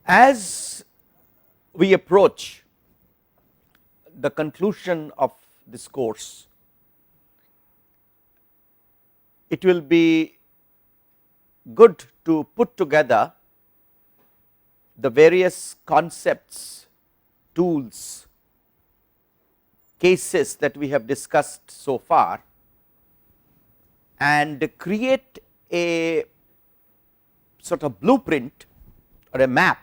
As we approach the conclusion of this course, it will be good to put together the various concepts, tools, cases that we have discussed so far and create a sort of blueprint or a map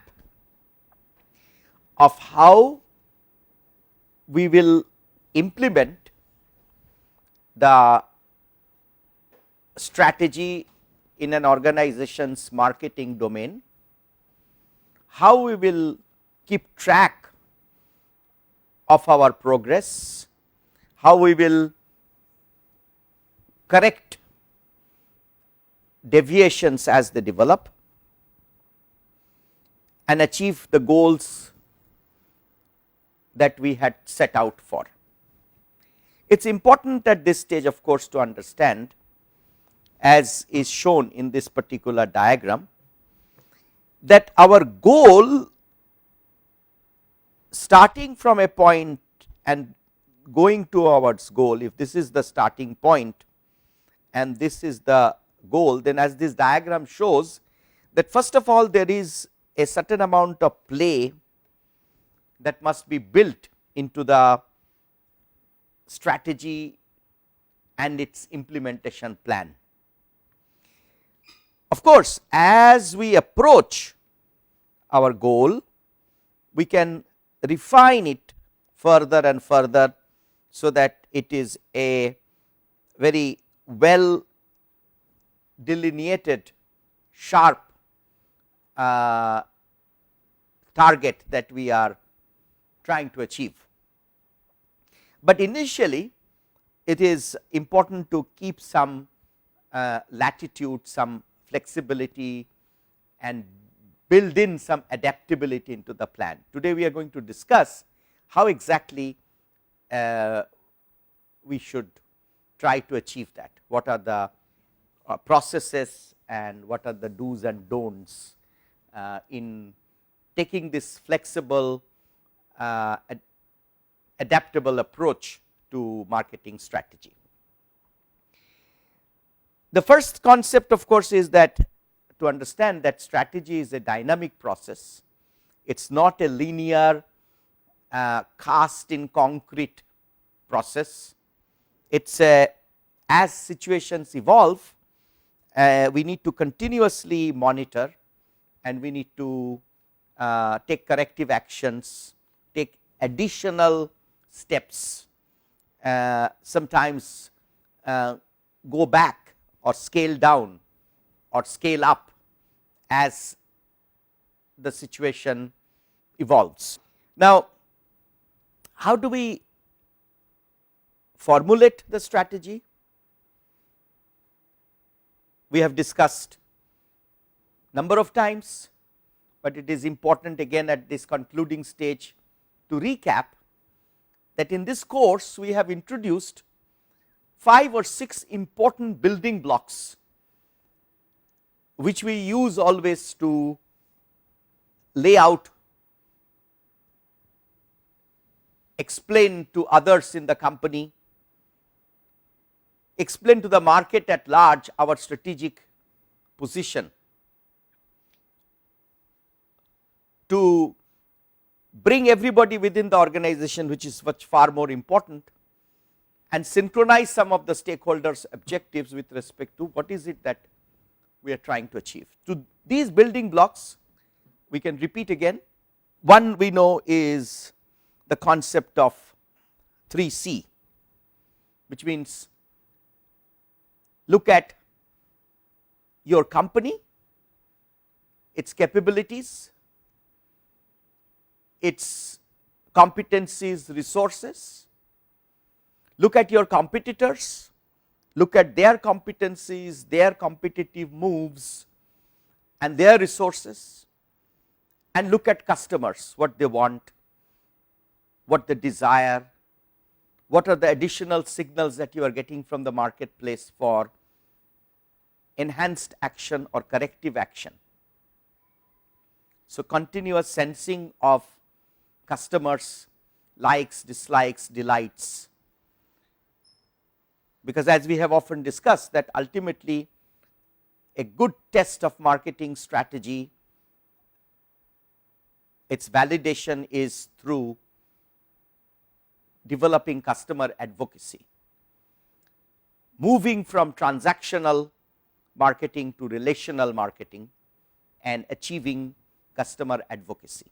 of how we will implement the strategy in an organization's marketing domain, how we will keep track of our progress, how we will correct deviations as they develop and achieve the goals that we had set out for. It is important at this stage, of course, to understand, as is shown in this particular diagram, that our goal, starting from a point and going towards goal, if this is the starting point and this is the goal, then as this diagram shows, that first of all there is a certain amount of play that must be built into the strategy and its implementation plan. Of course, as we approach our goal, we can refine it further and further, so that it is a very well delineated, sharp target that we are trying to achieve. But initially it is important to keep some latitude, some flexibility, and build in some adaptability into the plan. Today we are going to discuss how exactly we should try to achieve that, what are the processes and what are the do's and don'ts in taking this flexible, adaptable approach to marketing strategy. The first concept, of course, is that to understand that strategy is a dynamic process. It is not a linear cast in concrete process. It is a, as situations evolve, we need to continuously monitor, and we need to take corrective actions, take additional steps, sometimes go back or scale down or scale up as the situation evolves. Now, how do we formulate the strategy? We have discussed number of times, but it is important again at this concluding stage to recap that in this course we have introduced 5 or 6 important building blocks which we use always to lay out, explain to others in the company, explain to the market at large our strategic position, to bring everybody within the organization, which is much far more important, and synchronize some of the stakeholders' objectives with respect to what is it that we are trying to achieve. To these building blocks, we can repeat again. One we know is the concept of 3C, which means look at your company, its capabilities, its competencies, resources. Look at your competitors, look at their competencies, their competitive moves and their resources, and look at customers, what they want, what they desire, what are the additional signals that you are getting from the marketplace for enhanced action or corrective action. So, continuous sensing of customers likes, dislikes, delights, because as we have often discussed that ultimately a good test of marketing strategy, its validation is through developing customer advocacy, moving from transactional marketing to relational marketing and achieving customer advocacy.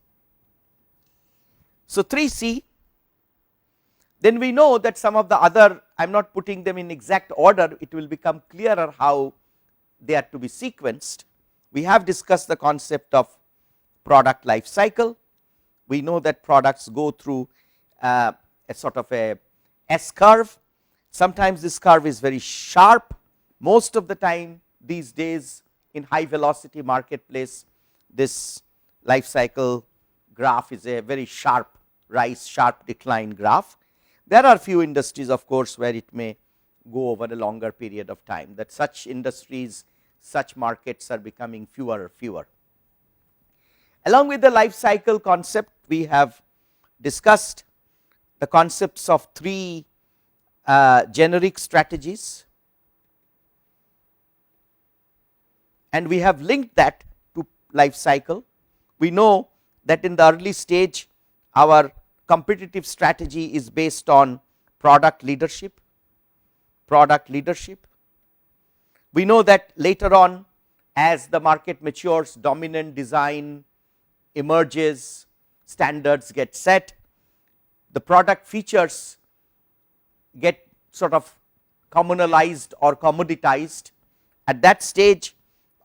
So, 3C, then we know that some of the other, I am not putting them in exact order, it will become clearer how they are to be sequenced. We have discussed the concept of product life cycle. We know that products go through a sort of a S curve. Sometimes this curve is very sharp. Most of the time these days in high velocity marketplace, this life cycle graph is a very sharp rise, sharp decline graph. There are few industries of course where it may go over a longer period of time, that such industries, such markets are becoming fewer and fewer. Along with the life cycle concept, we have discussed the concepts of 3 generic strategies, and we have linked that to life cycle. We know that in the early stage our competitive strategy is based on product leadership. We know that later on as the market matures, dominant design emerges, standards get set, the product features get sort of communalized or commoditized. At that stage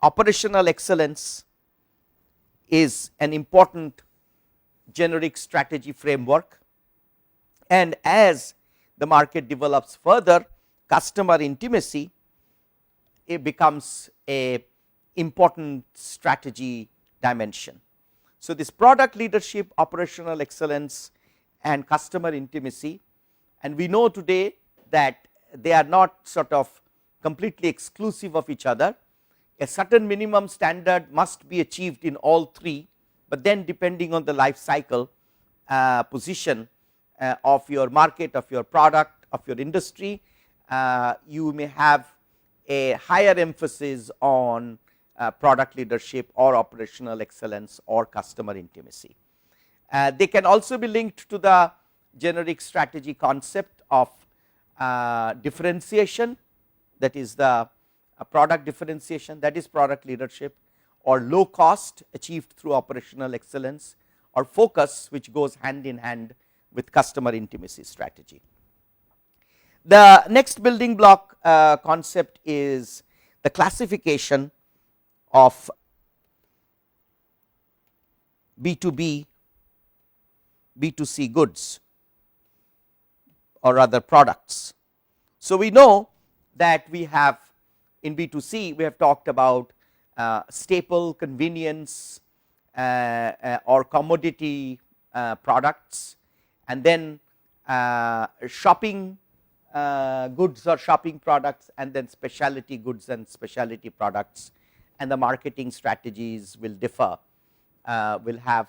operational excellence is an important generic strategy framework, and as the market develops further, customer intimacy, it becomes a important strategy dimension. So, this product leadership, operational excellence and customer intimacy, and we know today that they are not sort of completely exclusive of each other. A certain minimum standard must be achieved in all 3, but then depending on the life cycle position of your market, of your product, of your industry, you may have a higher emphasis on product leadership or operational excellence or customer intimacy. They can also be linked to the generic strategy concept of differentiation, that is the product differentiation, that is product leadership, or low cost achieved through operational excellence, or focus, which goes hand in hand with customer intimacy strategy. The next building block concept is the classification of B2B, B2C goods or other products. So, we know that we have in B2C we have talked about staple, convenience or commodity products, and then shopping goods or shopping products, and then specialty goods and specialty products, and the marketing strategies will differ, will have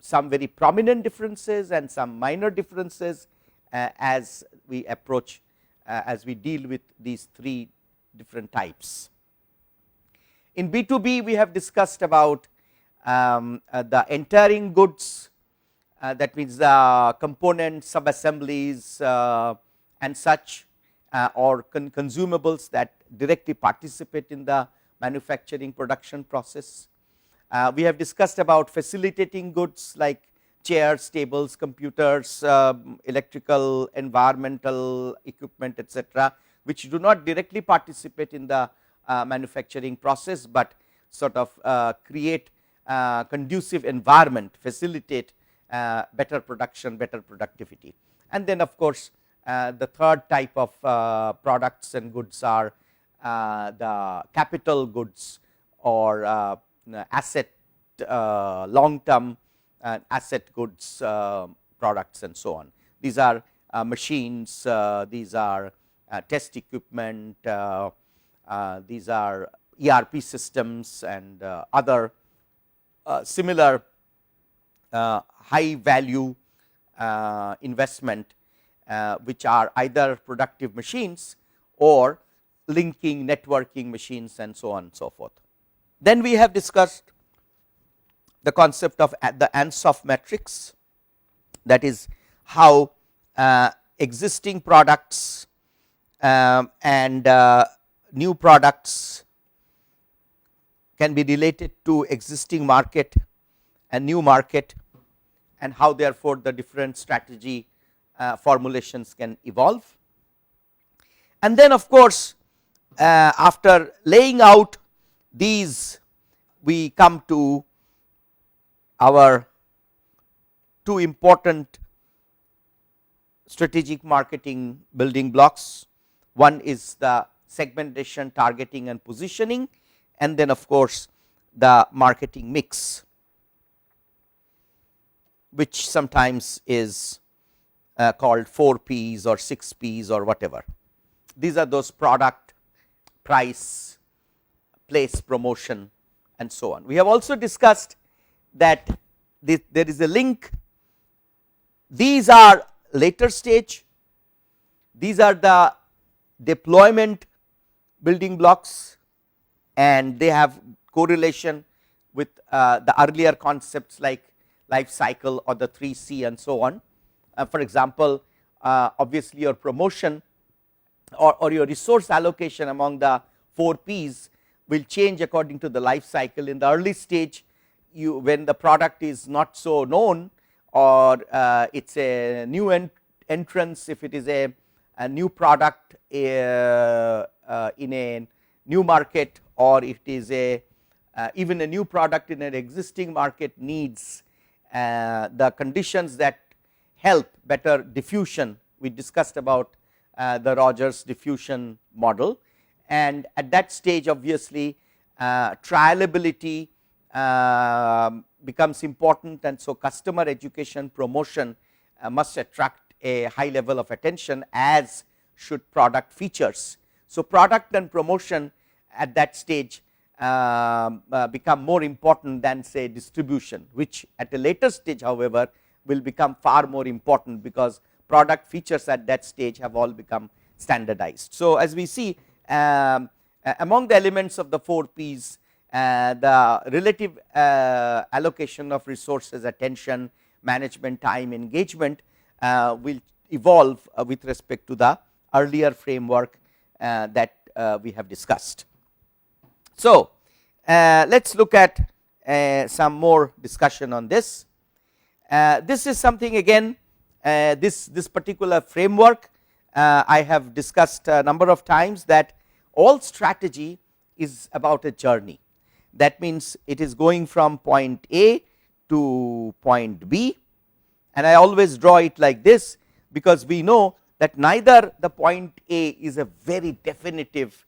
some very prominent differences and some minor differences as we approach, as we deal with these 3 different types. In B2B we have discussed about the entering goods, that means the components, subassemblies and such, or consumables that directly participate in the manufacturing production process. We have discussed about facilitating goods like chairs, tables, computers, electrical, environmental equipment, etc., which do not directly participate in the manufacturing process, but sort of create conducive environment, facilitate better production, better productivity. And then of course, the third type of products and goods are the capital goods or asset, long term asset goods, products and so on. These are machines, these are test equipment, these are ERP systems and other similar high value investment, which are either productive machines or linking networking machines and so on and so forth. Then we have discussed the concept of the Ansoff matrix, that is how existing products and new products can be related to existing market and new market, and how therefore the different strategy formulations can evolve. And then of course, after laying out these, we come to our two important strategic marketing building blocks. One is the segmentation, targeting and positioning, and then of course the marketing mix, which sometimes is called 4 Ps or 6 Ps or whatever. These are those: product, price, place, promotion and so on. We have also discussed that there is a link. These are later stage, these are the deployment building blocks, and they have correlation with the earlier concepts like life cycle or the 3C and so on. For example, obviously your promotion or your resource allocation among the 4 Ps will change according to the life cycle. In the early stage, when the product is not so known, or it is a new entrance, if it is a new product in a new market, or it is even a new product in an existing market, needs the conditions that help better diffusion. We discussed about the Rogers diffusion model, and at that stage obviously trialability becomes important, and so customer education, promotion must attract a high level of attention, as should product features. So product and promotion at that stage become more important than say distribution, which at a later stage however will become far more important, because product features at that stage have all become standardized. So as we see, among the elements of the 4 Ps, the relative allocation of resources, attention, management, time, engagement will evolve with respect to the earlier framework that we have discussed. So let us look at some more discussion on this. This is something, again, this particular framework I have discussed a number of times, that all strategy is about a journey. That means it is going from point A to point B, and I always draw it like this, because we know that neither the point A is a very definitive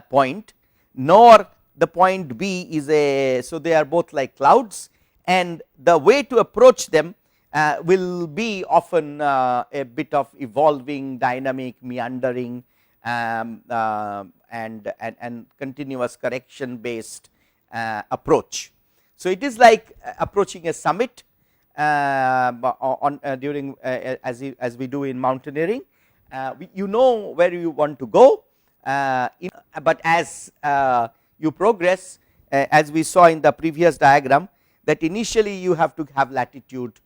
point, nor the point B is a, so they are both like clouds, and the way to approach them will be often a bit of evolving, dynamic, meandering and continuous correction based approach. So it is like approaching a summit during as we do in mountaineering. You know where you want to go, but as you progress, as we saw in the previous diagram, that initially you have to have latitude,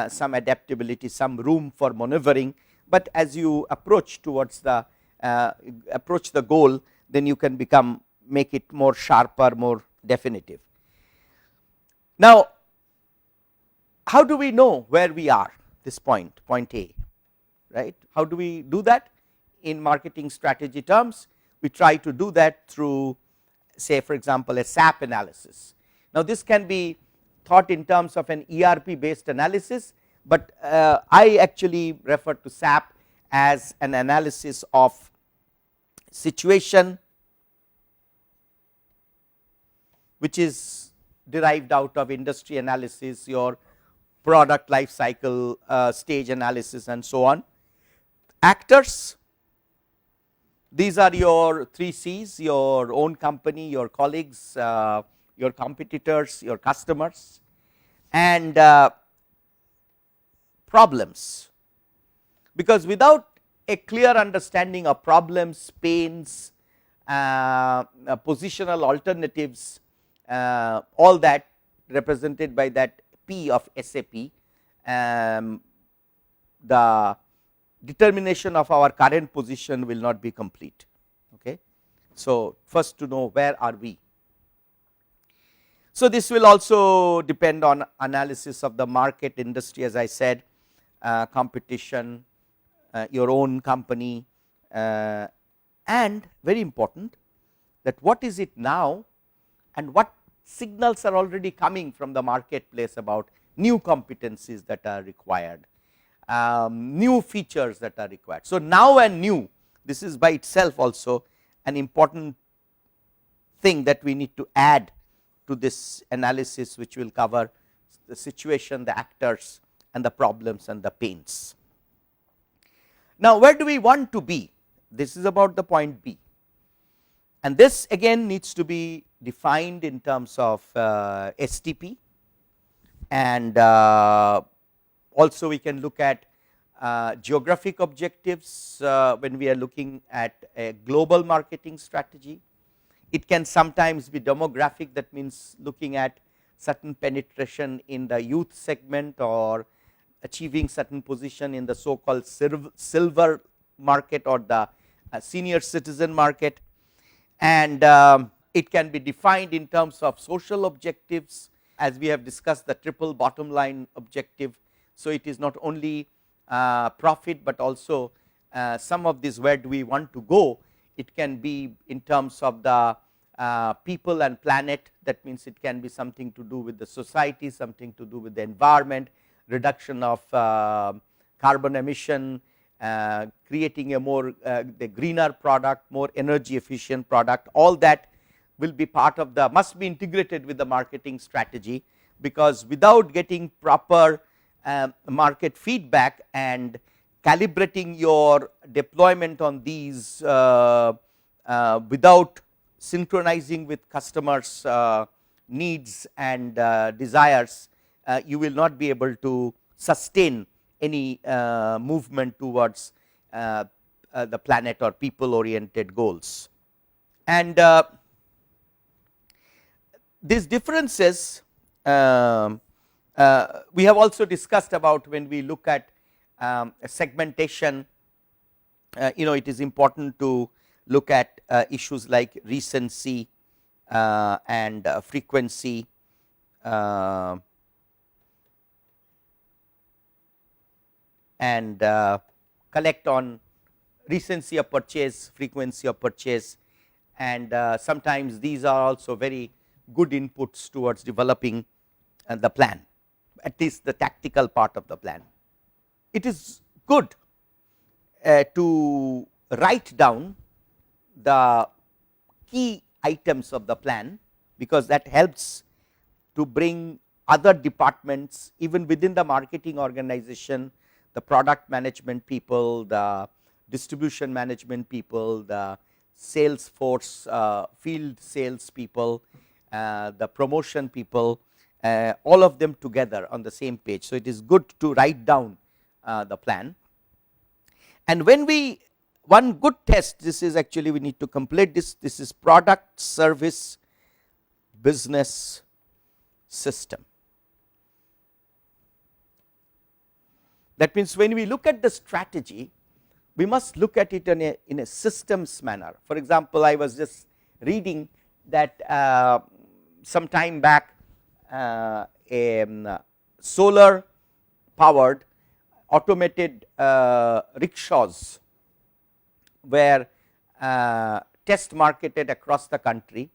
some adaptability, some room for maneuvering, but as you approach towards the goal, then you can make it more sharper, more definitive. Now, how do we know where we are, this point A, right? How do we do that? In marketing strategy terms, we try to do that through, say for example, a Sap analysis. Now this can be thought in terms of an ERP based analysis, but I actually refer to Sap as an analysis of situation, which is derived out of industry analysis, your product life cycle stage analysis and so on. Actors, These are your 3 C's, your own company, your colleagues, your competitors, your customers, and problems, because without a clear understanding of problems, pains, positional alternatives, all that represented by that P of SAP, the determination of our current position will not be complete. Okay. So, first to know where are we. So, this will also depend on analysis of the market, industry, as I said, competition, your own company, and very important, that what is it now and what signals are already coming from the marketplace about new competencies that are required, new features that are required. So, now and new, this is by itself also an important thing that we need to add to this analysis, which will cover the situation, the actors, and the problems and the pains. Now, where do we want to be? This is about the point B, and this again needs to be defined in terms of STP, and also we can look at geographic objectives when we are looking at a global marketing strategy. It can sometimes be demographic, that means looking at certain penetration in the youth segment or achieving certain position in the so called silver market or the senior citizen market, and it can be defined in terms of social objectives, as we have discussed the triple bottom line objective. So, it is not only profit, but also some of this where do we want to go. It can be in terms of the people and planet, that means it can be something to do with the society, something to do with the environment, reduction of carbon emission, creating a more the greener product, more energy efficient product. All that will be part of the, must be integrated with the marketing strategy, because without getting proper market feedback and calibrating your deployment on these without synchronizing with customers needs and desires, you will not be able to sustain any movement towards the planet or people oriented goals. And these differences we have also discussed about when we look at segmentation. It is important to look at issues like recency and frequency, and collect on recency of purchase, frequency of purchase, and sometimes these are also very good inputs towards developing the plan, at least the tactical part of the plan. It is good to write down the key items of the plan, because that helps to bring other departments even within the marketing organization, the product management people, the distribution management people, the sales force, field sales people, the promotion people, all of them together on the same page. So, it is good to write down the plan. And when we, one good test, this is actually we need to complete this, this is product, service, business, system. That means, when we look at the strategy, we must look at it in a systems manner. For example, I was just reading that some time back a solar powered automated rickshaws were test marketed across the country,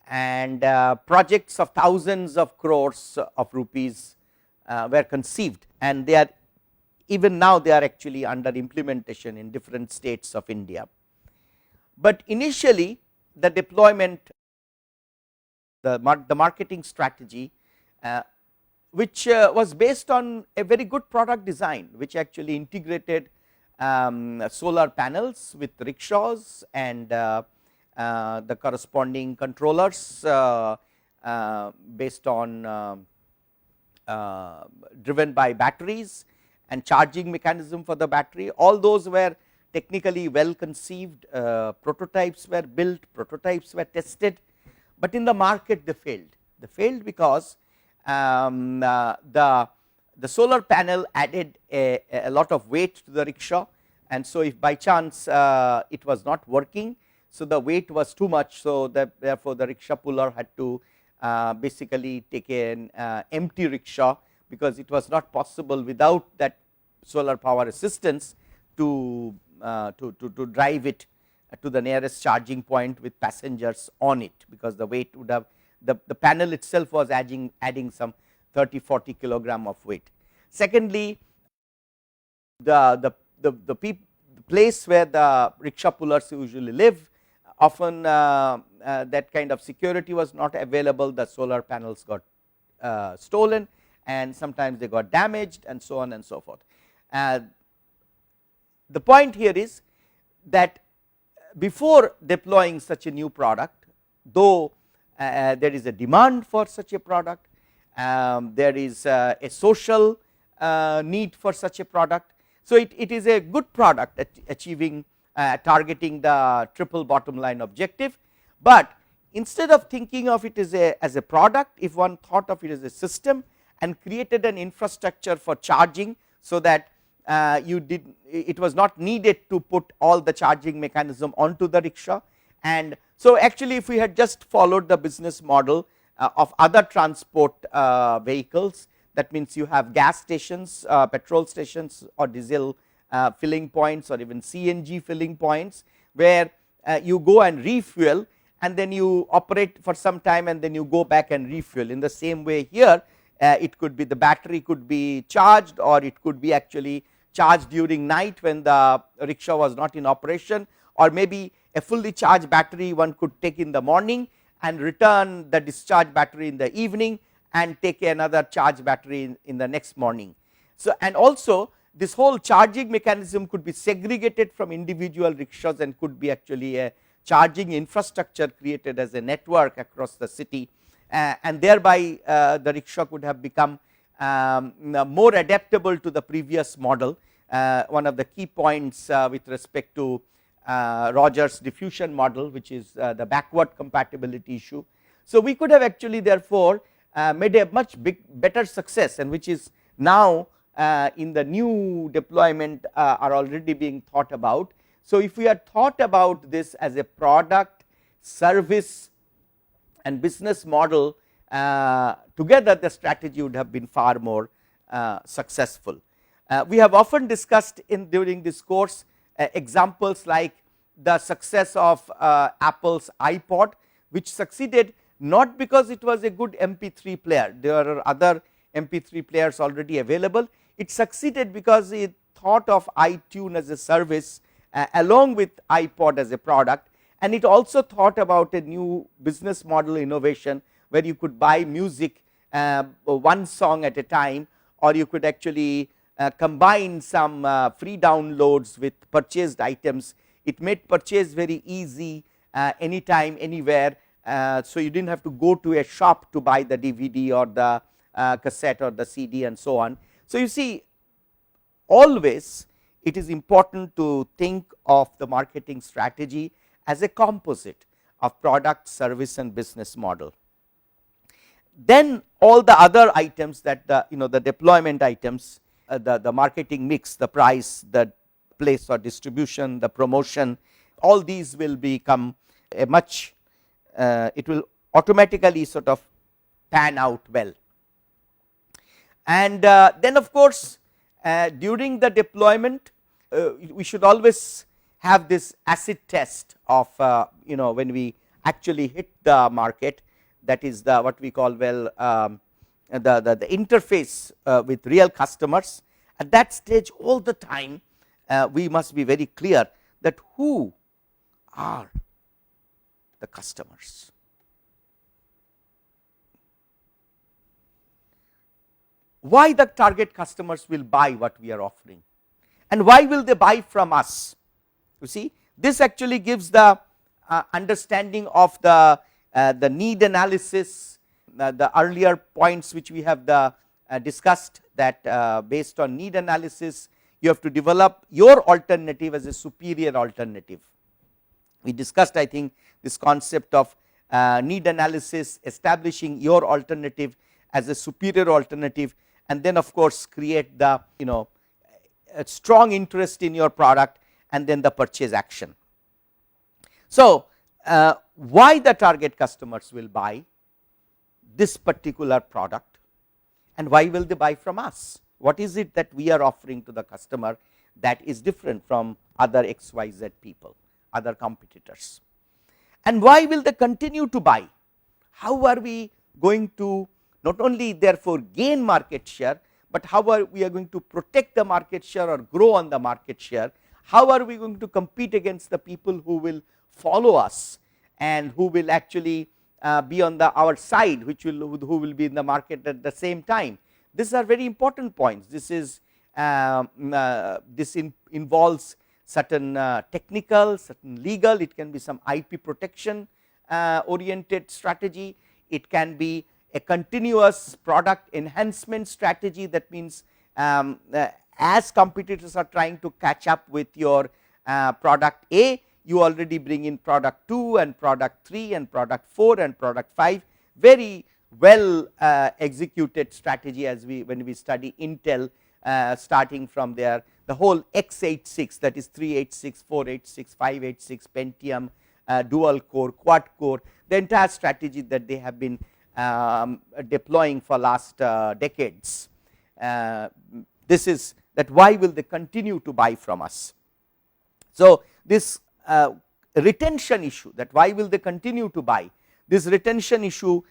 and projects of thousands of crores of rupees were conceived, and they are even now they are actually under implementation in different states of India. But initially the deployment, the marketing strategy which was based on a very good product design, which actually integrated solar panels with rickshaws and the corresponding controllers based on driven by batteries and charging mechanism for the battery. All those were technically well conceived, prototypes were built, prototypes were tested, but in the market they failed. They failed because the solar panel added a lot of weight to the rickshaw, and so if by chance it was not working, so the weight was too much, so that therefore the rickshaw puller had to basically take an empty rickshaw, because it was not possible without that solar power assistance to drive it to the nearest charging point with passengers on it, because the weight would have the panel itself was adding some 30-40 kilogram of weight. Secondly, the place where the rickshaw pullers usually live, often that kind of security was not available. The solar panels got stolen, and sometimes they got damaged, and so on and so forth. The point here is that before deploying such a new product, though there is a demand for such a product, there is a social need for such a product. So it is a good product at achieving targeting the triple bottom line objective, but instead of thinking of it as a product, if one thought of it as a system and created an infrastructure for charging, so that it was not needed to put all the charging mechanism onto the rickshaw. And so actually if we had just followed the business model of other transport vehicles, that means you have gas stations, petrol stations, or diesel filling points, or even CNG filling points, where you go and refuel, and then you operate for some time, and then you go back and refuel. In the same way here, it could be the battery could be charged, or it could be actually charged during night when the rickshaw was not in operation, or maybe a fully charged battery one could take in the morning and return the discharged battery in the evening, and take another charged battery in the next morning. So, and also this whole charging mechanism could be segregated from individual rickshaws, and could be actually a charging infrastructure created as a network across the city, and thereby the rickshaw could have become more adaptable to the previous model. One of the key points with respect to Rogers diffusion model, which is the backward compatibility issue. So we could have actually therefore made a much better success, and which is now in the new deployment are already being thought about. So if we had thought about this as a product, service and business model together, the strategy would have been far more successful. We have often discussed during this course examples like the success of Apple's iPod, which succeeded not because it was a good MP3 player. There are other MP3 players already available. It succeeded because it thought of iTunes as a service along with iPod as a product, and it also thought about a new business model innovation, where you could buy music one song at a time, or you could actually combine some free downloads with purchased items. It made purchase very easy anytime, anywhere, so you did not have to go to a shop to buy the DVD or the cassette or the CD and so on. So you see, always it is important to think of the marketing strategy as a composite of product, service and business model. Then all the other items that the deployment items, the marketing mix, the price, the place or distribution, the promotion, all these will become a much it will automatically sort of pan out well. And then of course during the deployment we should always have this acid test of when we actually hit the market, that is the what we call the interface with real customers. At that stage, all the time we must be very clear that who are the customers. Why the target customers will buy what we are offering, And why will they buy from us? You see, this actually gives the understanding of the need analysis, the earlier points which we have discussed, that based on need analysis you have to develop your alternative as a superior alternative. We discussed, I think, this concept of need analysis, establishing your alternative as a superior alternative, and then of course create the a strong interest in your product, and then the purchase action. So why the target customers will buy this particular product, and why will they buy from us? What is it that we are offering to the customer that is different from other XYZ people, other competitors? And why will they continue to buy? How are we going to not only therefore gain market share, but how are we going to protect the market share or grow on the market share? How are we going to compete against the people who will follow us and who will actually be on our side, who will be in the market at the same time? These are very important points. This is involves certain technical, certain legal, it can be some IP protection oriented strategy, it can be a continuous product enhancement strategy. That means as competitors are trying to catch up with your product A, you already bring in product 2 and product 3 and product 4 and product 5, very well executed strategy, as when we study Intel, starting from there, the whole x86, that is 386, 486, 586, Pentium, dual core, quad core, the entire strategy that they have been deploying for last decades. This is that why will they continue to buy from us. So this retention issue, that why will they continue to buy, this retention issue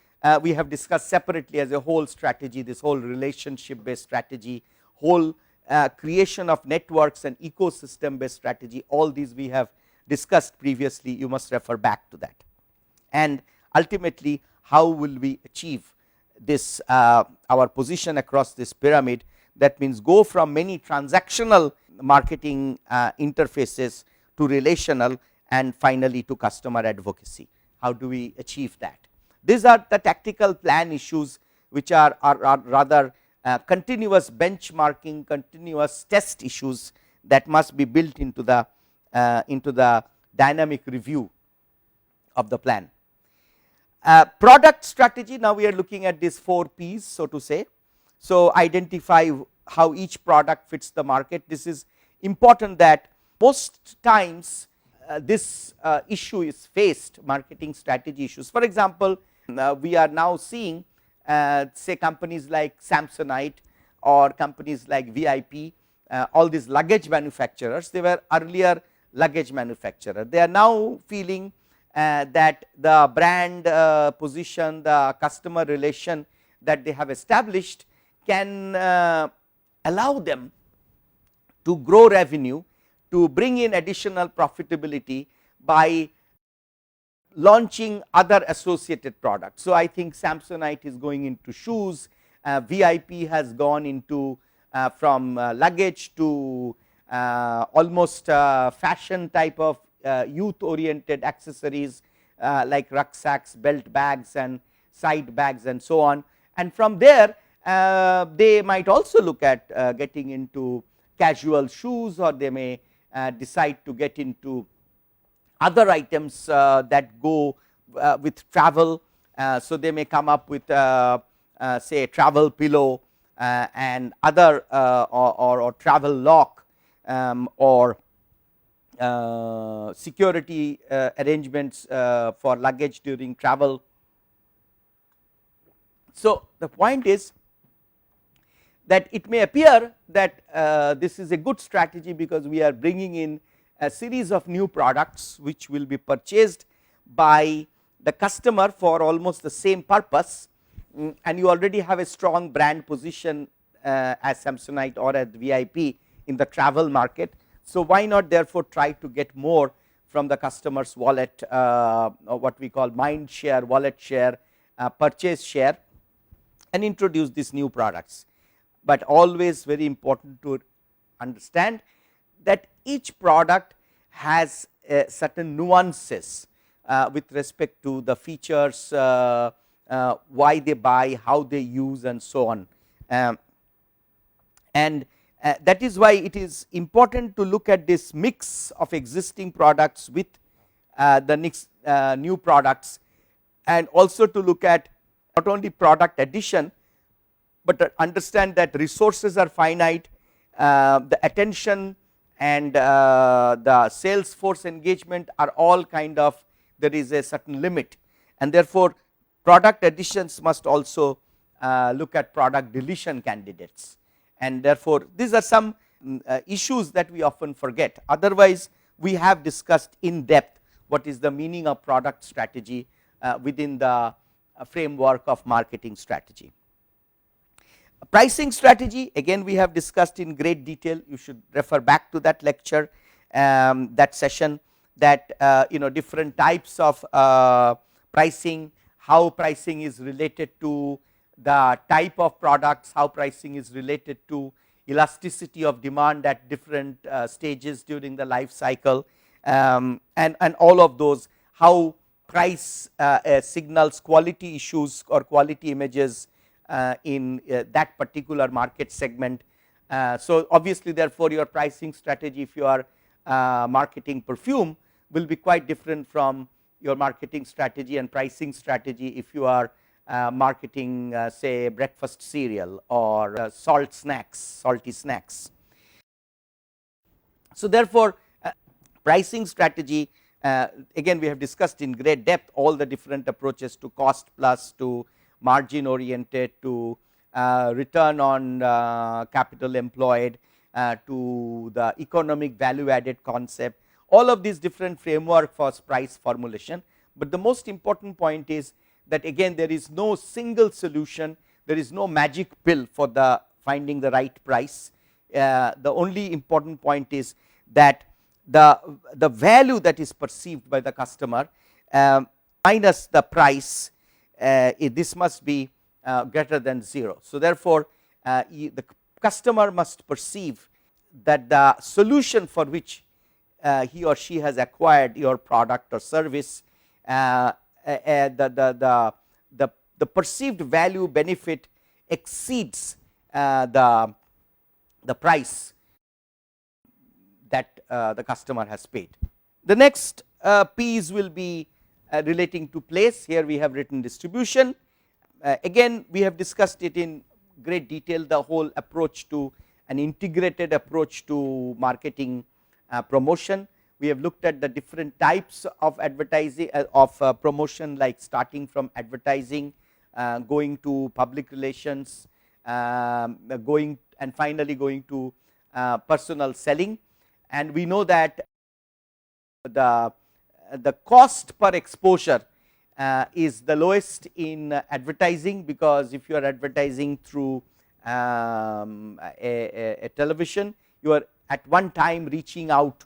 we have discussed separately as a whole strategy, this whole relationship based strategy, whole creation of networks and ecosystem based strategy, all these we have discussed previously, you must refer back to that. And ultimately how will we achieve this our position across this pyramid, that means go from many transactional marketing interfaces to relational and finally to customer advocacy. How do we achieve that? These are the tactical plan issues which are rather continuous benchmarking, continuous test issues that must be built into the dynamic review of the plan. Product strategy, now we are looking at these 4 P's, so to say. So identify how each product fits the market. This is important, that most times this issue is faced, marketing strategy issues. For example, we are now seeing say companies like Samsonite or companies like VIP, all these luggage manufacturers, they were earlier luggage manufacturer. They are now feeling that the brand position, the customer relation that they have established can allow them to grow revenue, to bring in additional profitability by launching other associated products. So I think Samsonite is going into shoes, VIP has gone into from luggage to almost fashion type of youth oriented accessories like rucksacks, belt bags and side bags and so on. And from there they might also look at getting into casual shoes, or they may decide to get into other items that go with travel. So they may come up with say a travel pillow and other or travel lock or security arrangements for luggage during travel. So the point is that it may appear that this is a good strategy because we are bringing in a series of new products which will be purchased by the customer for almost the same purpose, and you already have a strong brand position as Samsonite or as VIP in the travel market. So why not therefore try to get more from the customer's wallet, or what we call mind share, wallet share, purchase share, and introduce these new products. But always very important to understand that each product has certain nuances with respect to the features, why they buy, how they use and so on. And that is why it is important to look at this mix of existing products with the next new products, and also to look at not only product addition, but understand that resources are finite, the attention and the sales force engagement are all kind of, there is a certain limit, and therefore product additions must also look at product deletion candidates, and therefore these are some issues that we often forget. Otherwise we have discussed in depth what is the meaning of product strategy within the framework of marketing strategy. Pricing strategy, again we have discussed in great detail. You should refer back to that lecture, that session, that different types of pricing, how pricing is related to the type of products, how pricing is related to elasticity of demand at different stages during the life cycle, and all of those, how price signals quality issues or quality images in that particular market segment. So obviously therefore your pricing strategy, if you are marketing perfume, will be quite different from your marketing strategy and pricing strategy if you are marketing say breakfast cereal or salty snacks. So therefore pricing strategy, again we have discussed in great depth all the different approaches, to cost plus, to margin oriented, to return on capital employed, to the economic value added concept, all of these different framework for price formulation. But the most important point is that again there is no single solution, there is no magic pill for the finding the right price. The only important point is that the value that is perceived by the customer minus the price, this must be greater than 0. So therefore the customer must perceive that the solution for which he or she has acquired your product or service, the perceived value benefit exceeds the price that the customer has paid. The next piece will be relating to place. Here we have written distribution. Again we have discussed it in great detail, the whole approach to an integrated approach to marketing promotion. We have looked at the different types of advertising of promotion, like starting from advertising, going to public relations, going and finally going to personal selling. And we know that the cost per exposure is the lowest in advertising, because if you are advertising through a television, you are at one time reaching out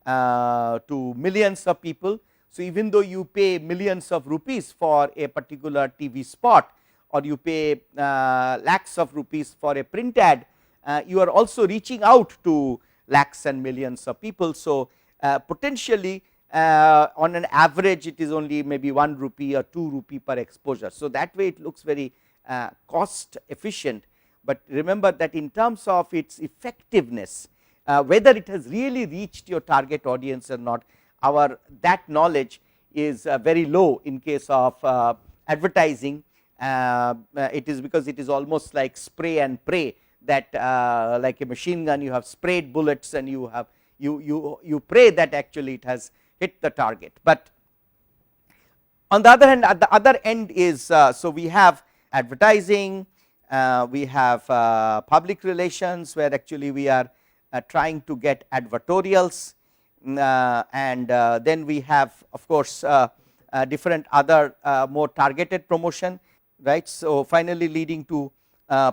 to millions of people. So even though you pay millions of rupees for a particular TV spot, or you pay lakhs of rupees for a print ad, you are also reaching out to lakhs and millions of people. So potentially on an average it is only maybe 1 rupee or 2 rupee per exposure. So that way it looks very cost efficient. But remember that in terms of its effectiveness, whether it has really reached your target audience or not, that knowledge is very low in case of advertising. It is because it is almost like spray and pray, that like a machine gun, you have sprayed bullets and you pray that actually it has hit the target. But on the other hand, at the other end is so we have advertising, we have public relations, where actually we are trying to get advertorials, and then we have of course different other more targeted promotion, right. So finally leading to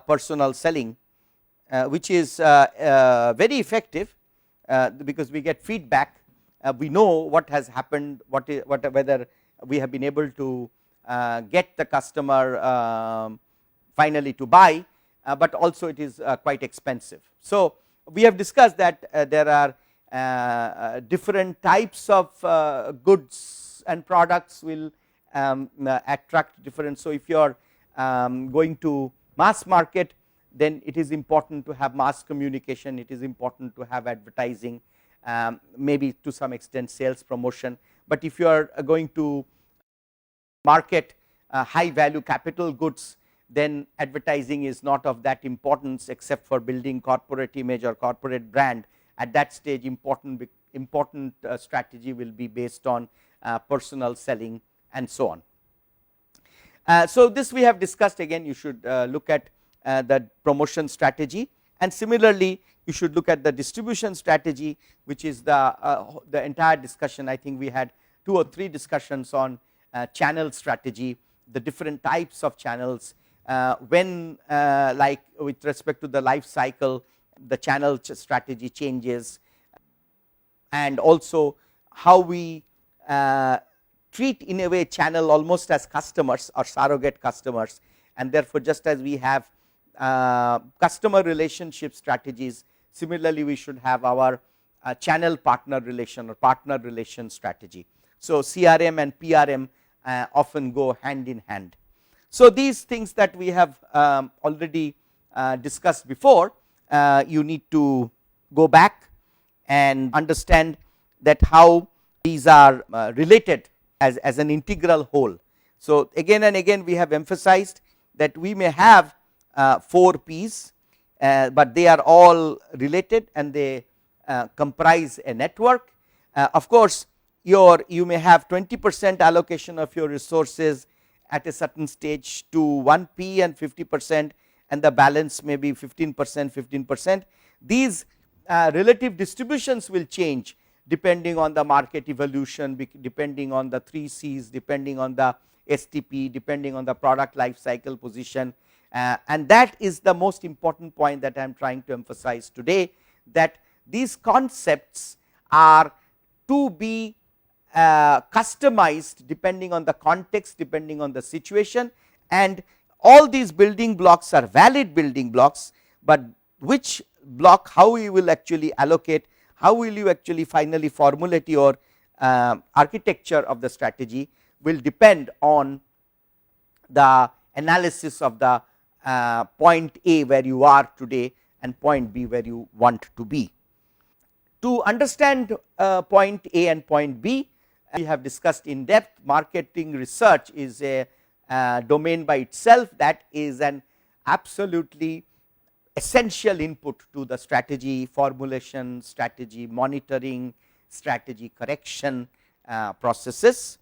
personal selling, which is very effective because we get feedback, we know what has happened, whether we have been able to get the customer finally to buy, but also it is quite expensive. So we have discussed that there are different types of goods and products will attract different. So, if you are going to mass market, then it is important to have mass communication, it is important to have advertising, maybe to some extent sales promotion. But if you are going to market high value capital goods, then advertising is not of that importance, except for building corporate image or corporate brand. At that stage, important strategy will be based on personal selling and so on. So, this we have discussed. Again, you should look at the promotion strategy, and similarly you should look at the distribution strategy, which is the entire discussion. I think we had 2 or 3 discussions on channel strategy, the different types of channels, when like with respect to the life cycle, the channel strategy changes, and also how we treat in a way channel almost as customers or surrogate customers, and therefore, just as we have customer relationship strategies, similarly we should have our channel partner relation or partner relation strategy. So, CRM and PRM often go hand in hand. So, these things that we have already discussed before, you need to go back and understand that how these are related as an integral whole. So, again and again we have emphasized that we may have 4 P's, but they are all related and they comprise a network. Of course, you may have 20% allocation of your resources at a certain stage to 1 P and 50%, and the balance may be 15%. These relative distributions will change depending on the market evolution, depending on the 3 C's, depending on the STP, depending on the product life cycle position, and that is the most important point that I am trying to emphasize today, that these concepts are to be customized depending on the context, depending on the situation, and all these building blocks are valid building blocks, but which block, how you will actually allocate, how will you actually finally formulate your architecture of the strategy will depend on the analysis of the point A where you are today and point B where you want to be. To understand point A and point B, we have discussed in depth. Marketing research is a domain by itself that is an absolutely essential input to the strategy formulation, strategy monitoring, strategy correction processes.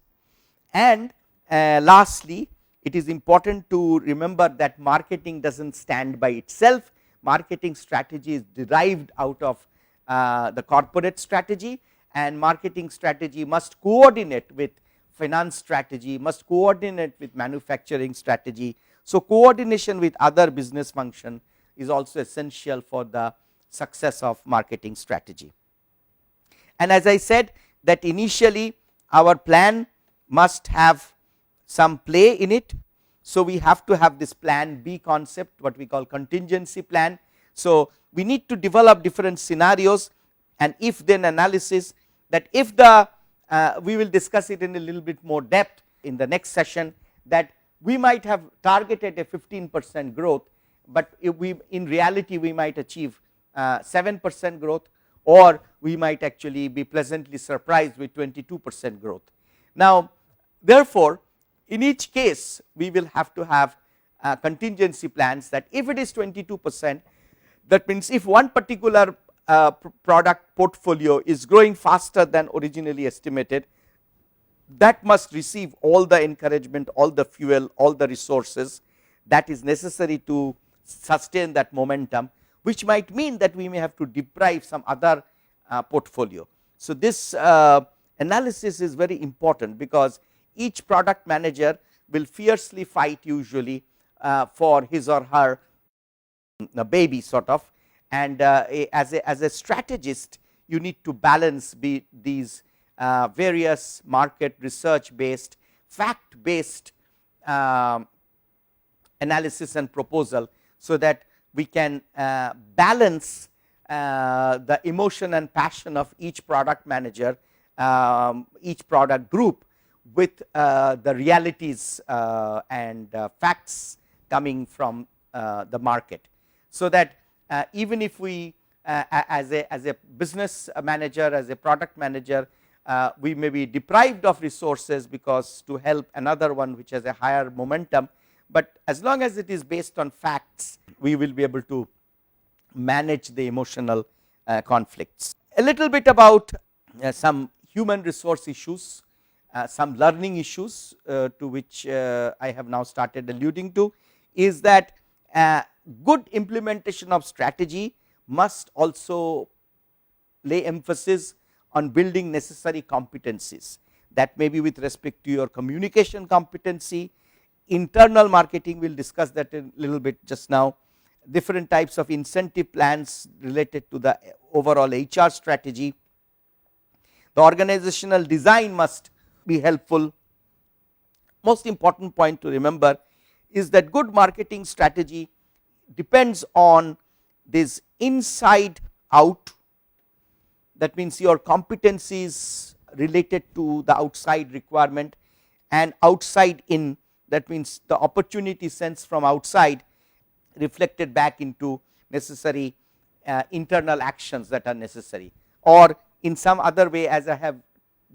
And lastly, it is important to remember that marketing does not stand by itself. Marketing strategy is derived out of the corporate strategy, and marketing strategy must coordinate with finance strategy, must coordinate with manufacturing strategy. So, coordination with other business function is also essential for the success of marketing strategy. And as I said, that initially our plan must have some play in it. So, we have to have this plan B concept, what we call contingency plan. So, we need to develop different scenarios and if then analysis, that if the we will discuss it in a little bit more depth in the next session, that we might have targeted a 15% growth, but if we in reality we might achieve 7% growth, or we might actually be pleasantly surprised with 22% growth. Now, therefore, in each case we will have to have contingency plans, that if it is 22%, that means if one particular product portfolio is growing faster than originally estimated, that must receive all the encouragement, all the fuel, all the resources that is necessary to sustain that momentum, which might mean that we may have to deprive some other portfolio. So, this analysis is very important, because each product manager will fiercely fight usually for his or her baby sort of, and as a strategist you need to balance these various market research based, fact based analysis and proposal, so that we can balance the emotion and passion of each product manager, each product group with the realities and facts coming from the market. So that even if we as a business manager, as a product manager, we may be deprived of resources because to help another one which has a higher momentum, but as long as it is based on facts, we will be able to manage the emotional conflicts. A little bit about some human resource issues, some learning issues to which I have now started alluding to, is that good implementation of strategy must also lay emphasis on building necessary competencies. That may be with respect to your communication competency, internal marketing, we will discuss that a little bit just now, different types of incentive plans related to the overall HR strategy. The organizational design must be helpful. Most important point to remember is that good marketing strategy depends on this inside out, that means your competencies related to the outside requirement, and outside in, that means the opportunity sense from outside reflected back into necessary internal actions that are necessary, or in some other way, as I have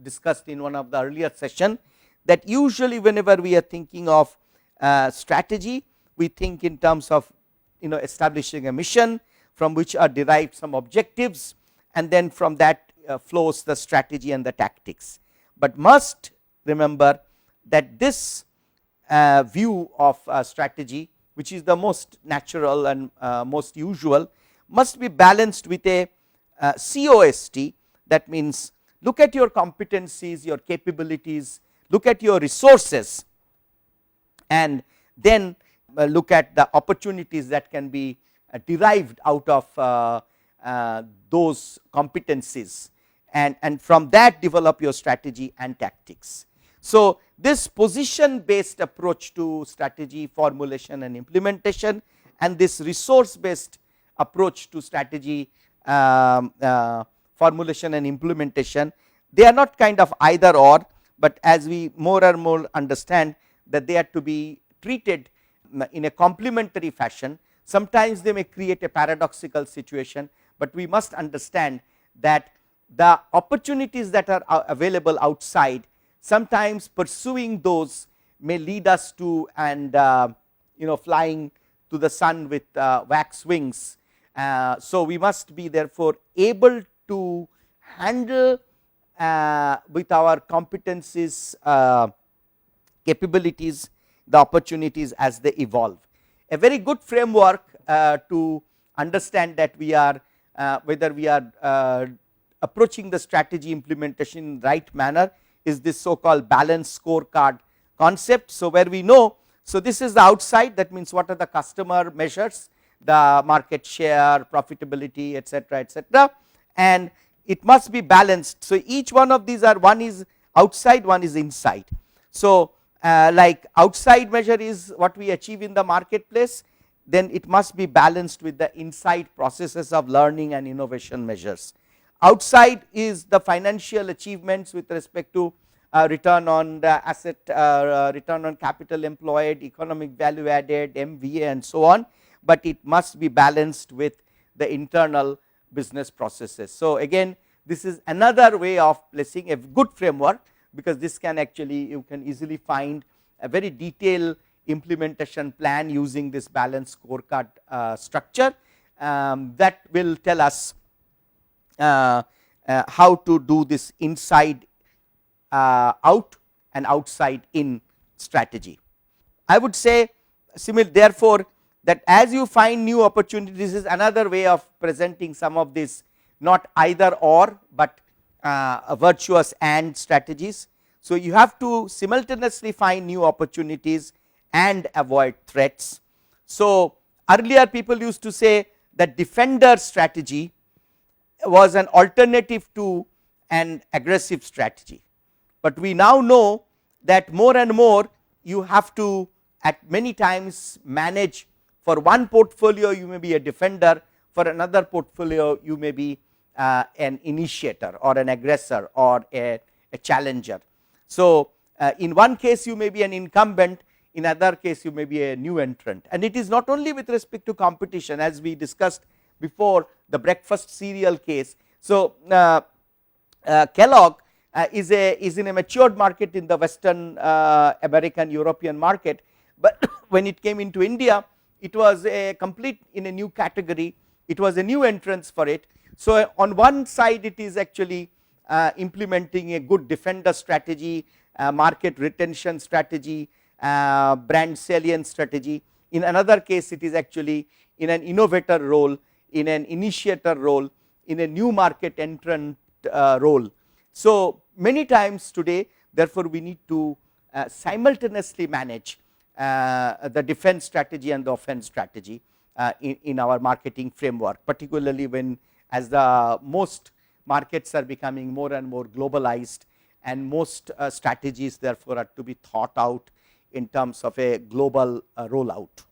discussed in one of the earlier session, that usually whenever we are thinking of strategy, we think in terms of establishing a mission from which are derived some objectives, and then from that flows the strategy and the tactics. But must remember that this view of strategy, which is the most natural and most usual, must be balanced with a COST. That means look at your competencies, your capabilities, look at your resources, and then look at the opportunities that can be derived out of those competencies, and from that develop your strategy and tactics. So this position based approach to strategy formulation and implementation, and this resource based approach to strategy formulation and implementation, they are not kind of either or, but as we more and more understand that they are to be treated in a complementary fashion. Sometimes they may create a paradoxical situation, but we must understand that the opportunities that are available outside, sometimes pursuing those may lead us to flying to the sun with wax wings. So we must be therefore able to handle with our competencies, capabilities, the opportunities as they evolve. A very good framework to understand that we are whether we are approaching the strategy implementation in the right manner is this so called balanced scorecard concept. So where we know, so this is the outside, that means what are the customer measures, the market share, profitability, etc., and it must be balanced. So each one of these are, one is outside, one is inside. So like outside measure is what we achieve in the marketplace, then it must be balanced with the inside processes of learning and innovation measures. Outside is the financial achievements with respect to return on the asset, return on capital employed, economic value added, MVA, and so on, but it must be balanced with the internal business processes. So again, this is another way of placing a good framework, because this can actually, you can easily find a very detailed implementation plan using this balanced scorecard structure that will tell us how to do this inside out and outside in strategy. I would say therefore that as you find new opportunities, this is another way of presenting some of this, not either or, but a virtuous and strategies. So you have to simultaneously find new opportunities and avoid threats. So earlier people used to say that defender strategy was an alternative to an aggressive strategy, but we now know that more and more you have to at many times manage. For one portfolio you may be a defender, for another portfolio you may be an initiator or an aggressor or a challenger. So, in one case you may be an incumbent, in other case you may be a new entrant, and it is not only with respect to competition, as we discussed before the breakfast cereal case. So, Kellogg is in a matured market in the Western American European market, but when it came into India, it was a complete in a new category, it was a new entrance for it. So, on one side it is actually implementing a good defender strategy, market retention strategy, brand salience strategy. In another case it is actually in an innovator role, in an initiator role, in a new market entrant role. So, many times today therefore, we need to simultaneously manage the defense strategy and the offense strategy in our marketing framework, particularly when as the most markets are becoming more and more globalized, and most strategies therefore are to be thought out in terms of a global rollout.